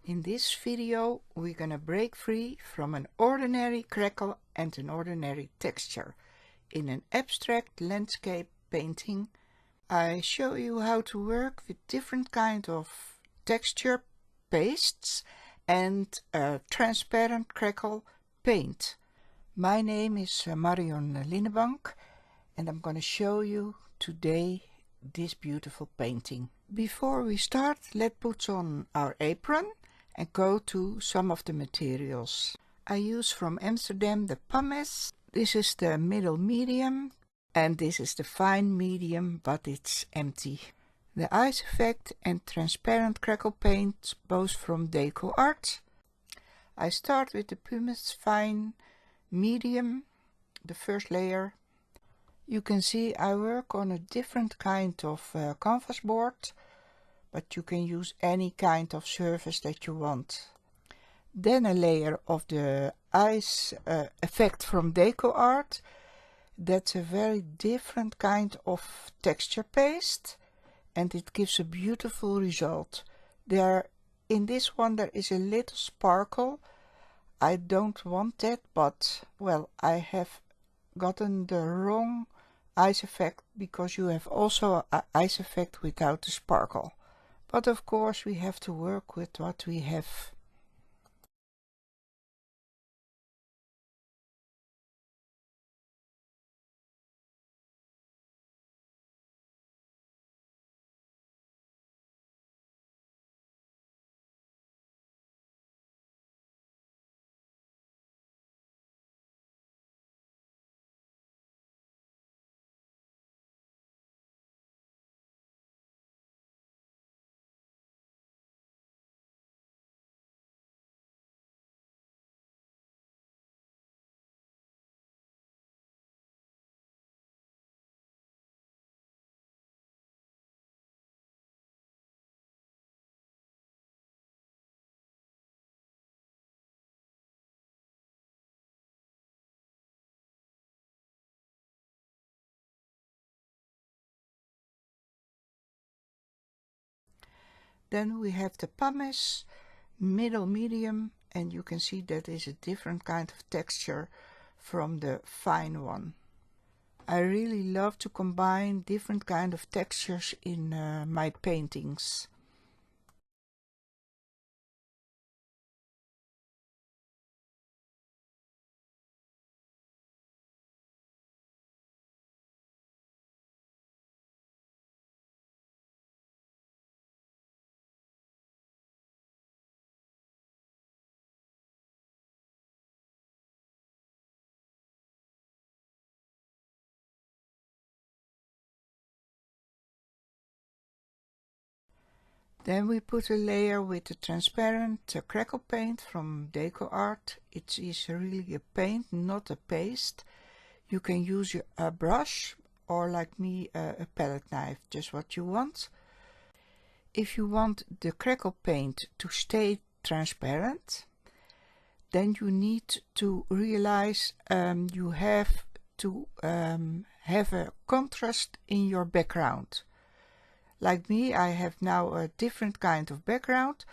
In this video we're gonna break free from an ordinary crackle and an ordinary texture. In an abstract landscape painting, I show you how to work with different kind of texture pastes and transparent crackle paint. My name is Marion Linnebank and I'm gonna show you today this beautiful painting. Before we start, let's put on our apron and go to some of the materials. I use from Amsterdam the Pumice. This is the middle medium and this is the fine medium, but it's empty. The ice effect and transparent crackle paint, both from DecoArt. I start with the Pumice fine medium, the first layer. You can see I work on a different kind of canvas board, but you can use any kind of surface that you want. Then a layer of the ice effect from DecoArt. That's a very different kind of texture paste and it gives a beautiful result. In this one there is a little sparkle. I don't want that, but well, I have gotten the wrong ice effect because you have also an ice effect without the sparkle. But of course we have to work with what we have. Then we have the pumice, middle medium, and you can see that is a different kind of texture from the fine one. I really love to combine different kind of textures in my paintings. Then we put a layer with the transparent crackle paint from DecoArt. It is really a paint, not a paste. You can use a brush or like me a palette knife, just what you want. If you want the crackle paint to stay transparent, then you need to realize you have to have a contrast in your background. Like me, I have now a different kind of background,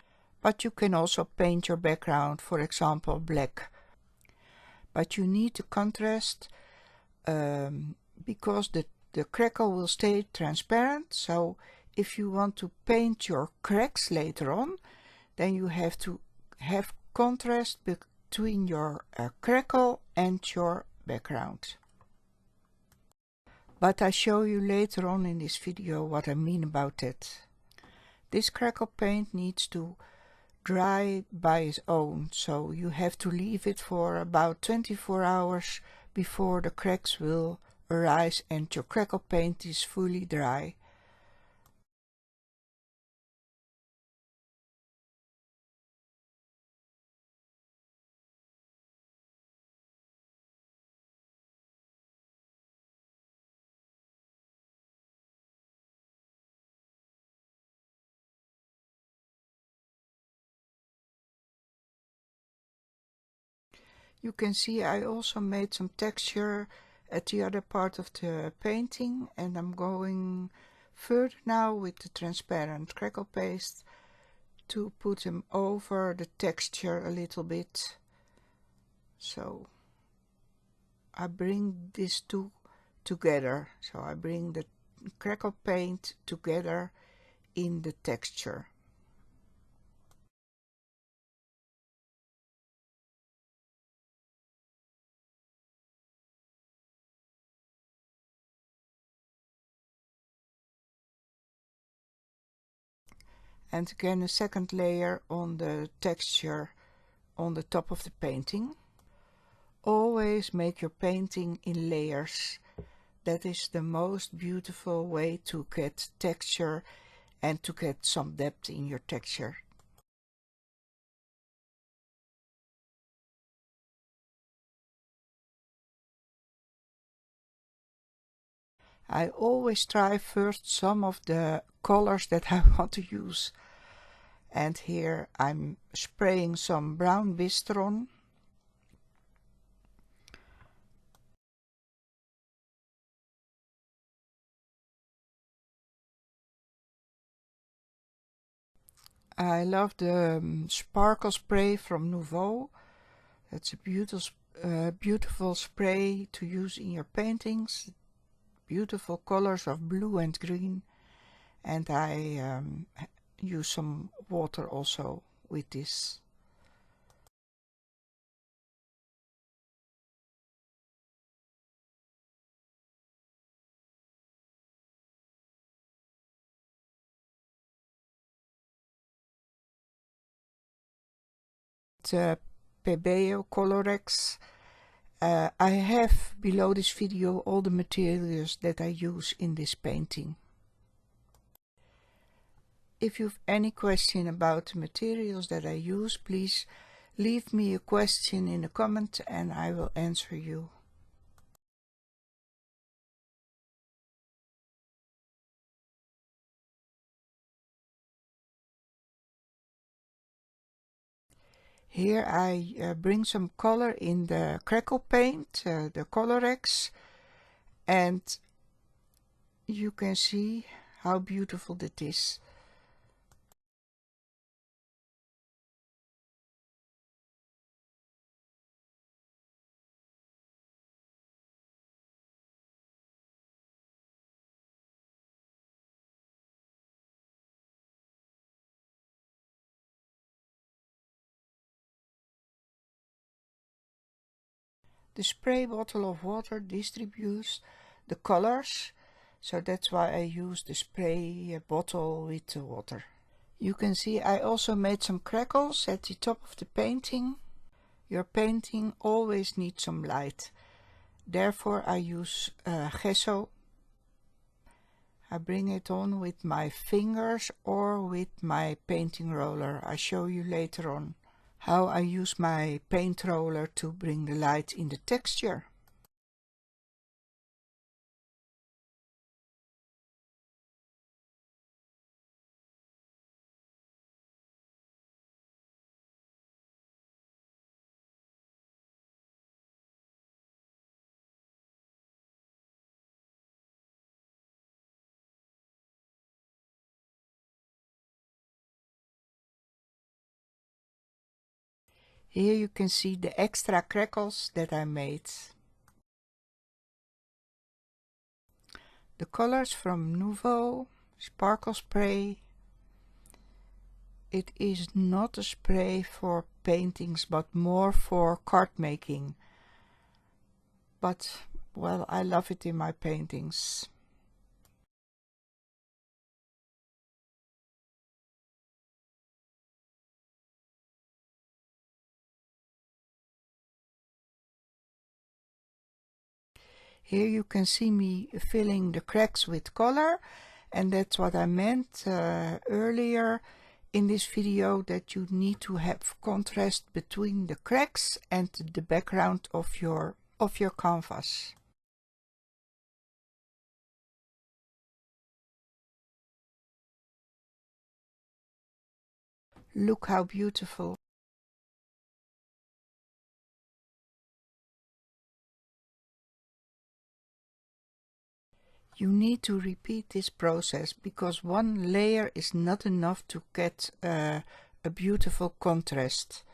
but you can also paint your background, for example, black. But you need to contrast because the crackle will stay transparent. So if you want to paint your cracks later on, then you have to have contrast between your crackle and your background. But I show you later on in this video what I mean about it. This crackle paint needs to dry by its own, so you have to leave it for about 24 hours before the cracks will arise and your crackle paint is fully dry. You can see I also made some texture at the other part of the painting, and I'm going further now with the transparent crackle paste to put them over the texture a little bit. So I bring these two together. So I bring the Crackle paint together in the texture. And again a second layer on the texture on the top of the painting. Always make your painting in layers. That is the most beautiful way to get texture and to get some depth in your texture. I always try first some of the colors that I want to use. And here I'm spraying some brown Bistron. I love the sparkle spray from Nuvo. That's a beautiful spray to use in your paintings. Beautiful colors of blue and green. And I use some water also with this. The Pebeo Colorex. I have below this video all the materials that I use in this painting. If you have any question about the materials that I use, please leave me a question in a comment and I will answer you. Here I bring some color in the Crackle paint, the Colorex, and you can see how beautiful that is. The spray bottle of water distributes the colors, so that's why I use the spray bottle with the water. You can see I also made some crackles at the top of the painting. Your painting always needs some light. Therefore I use gesso. I bring it on with my fingers or with my painting roller. I show you later on how I use my paint roller to bring the light in the texture. Here you can see the extra crackles that I made. The colors from Nuvo Sparkle Spray. It is not a spray for paintings but more for card making. But, well, I love it in my paintings. Here you can see me filling the cracks with color, and that's what I meant earlier in this video, that you need to have contrast between the cracks and the background of your canvas. Look how beautiful. You need to repeat this process because one layer is not enough to get a beautiful contrast.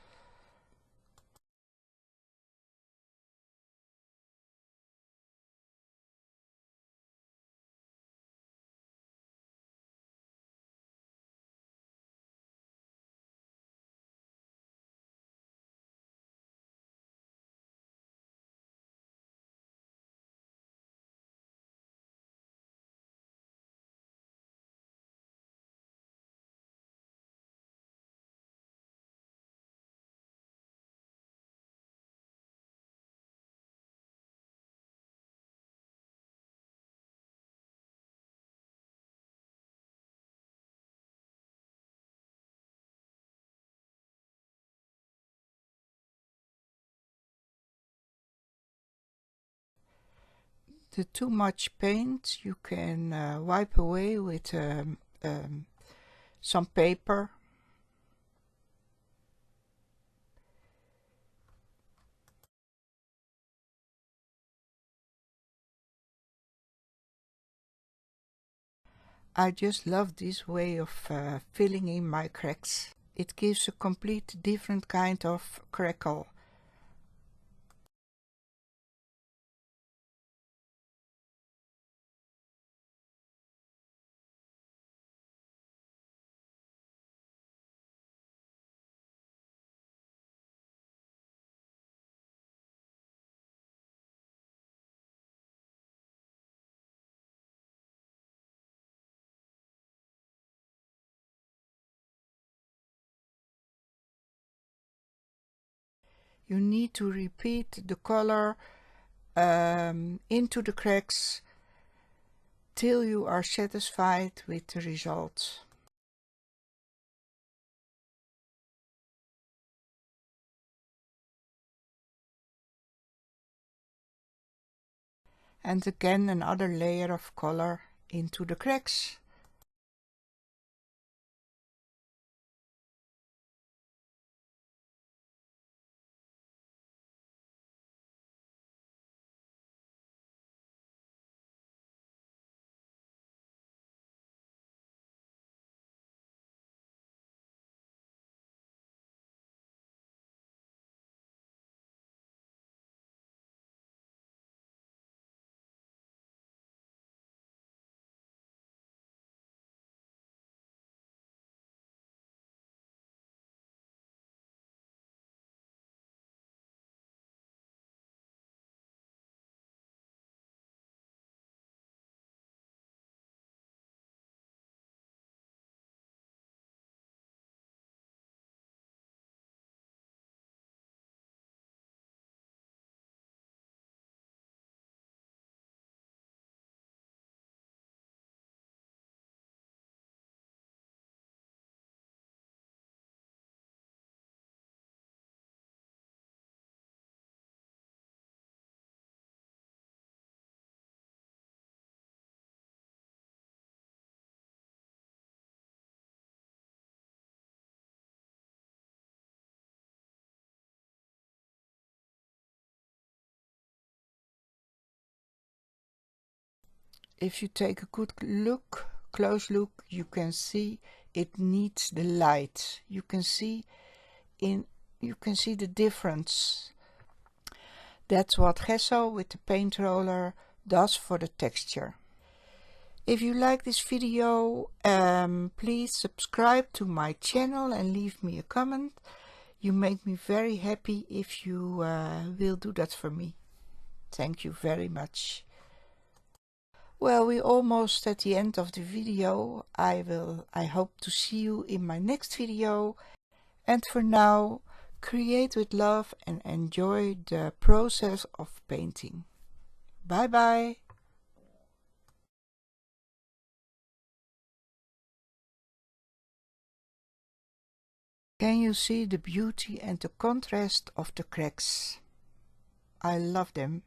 The too much paint you can wipe away with some paper. I just love this way of filling in my cracks. It gives a complete different kind of crackle. You need to repeat the color into the cracks till you are satisfied with the result. And again another layer of color into the cracks. If you take a good look, close look, you can see it needs the light. You can see the difference. That's what gesso with the paint roller does for the texture. If you like this video, please subscribe to my channel and leave me a comment. You make me very happy if you will do that for me. Thank you very much. Well, we're almost at the end of the video. I hope to see you in my next video. And for now, create with love and enjoy the process of painting. Bye bye. Can you see the beauty and the contrast of the cracks? I love them.